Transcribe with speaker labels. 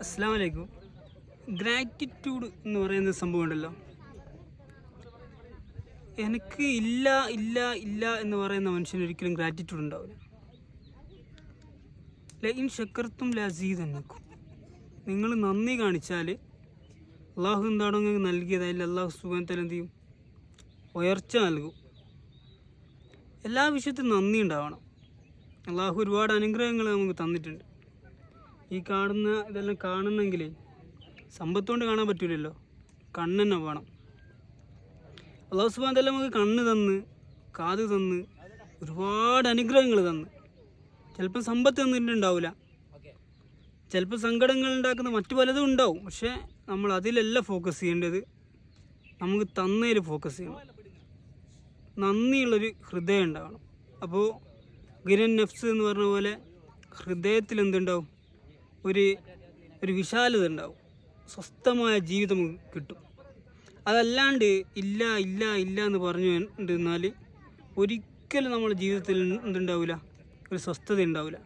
Speaker 1: അസ്സലാമു അലൈക്കും. ഗ്രാറ്റിറ്റ്യൂഡ് എന്ന് പറയുന്ന സംഭവം ഉണ്ടല്ലോ, എനിക്ക് ഇല്ല ഇല്ല ഇല്ല എന്ന് പറയുന്ന മനുഷ്യന് ഒരിക്കലും ഗ്രാറ്റിറ്റ്യൂഡ് ഉണ്ടാവില്ല. ലഇൻ ശക്കർത്തും ലഅസീദന്നക്കും. നിങ്ങൾ നന്ദി കാണിച്ചാൽ അള്ളാഹു എന്താണോ നിങ്ങൾക്ക് നൽകിയത് അതിൽ അള്ളാഹു സുബ്ഹാനഹു വ തആല എന്ത് ചെയ്യും? ഉയർച്ച നൽകും. എല്ലാ വിഷയത്തിലും നന്ദി ഉണ്ടാവണം. അള്ളാഹു ഒരുപാട് അനുഗ്രഹങ്ങൾ നമുക്ക് തന്നിട്ടുണ്ട്. ഈ കാണുന്ന ഇതെല്ലാം കാണണമെങ്കിൽ സമ്പത്തുകൊണ്ട് കാണാൻ പറ്റില്ലല്ലോ, കണ്ണ് തന്നെ വേണം. അള്ളാഹു സുബ്ഹാനഹു വ തആല നമുക്ക് കണ്ണ് തന്ന്, കാത് തന്ന്, ഒരുപാട് അനുഗ്രഹങ്ങൾ തന്ന്. ചിലപ്പോൾ സമ്പത്ത് തന്നിട്ടുണ്ടാവില്ല, ചിലപ്പോൾ സങ്കടങ്ങൾ ഉണ്ടാക്കുന്ന മറ്റു പലതും ഉണ്ടാവും. പക്ഷേ നമ്മൾ അതിലല്ല ഫോക്കസ് ചെയ്യേണ്ടത്, നമുക്ക് തന്നതിൽ ഫോക്കസ് ചെയ്യണം. നന്ദിയുള്ളൊരു ഹൃദയം ഉണ്ടാവണം. അപ്പോൾ ഗിരൻ നഫ്സ് എന്ന് പറഞ്ഞ പോലെ ഹൃദയത്തിൽ എന്തുണ്ടാവും? ഒരു വിശാലത ഉണ്ടാവും, സ്വസ്ഥമായ ജീവിതം കിട്ടും. അതല്ലാണ്ട് ഇല്ല ഇല്ല ഇല്ല എന്ന് പറഞ്ഞു കൊണ്ടിരുന്നാൽ ഒരിക്കലും നമ്മുടെ ജീവിതത്തിൽ എന്തുണ്ടാവില്ല, ഒരു സ്വസ്ഥത ഉണ്ടാവില്ല.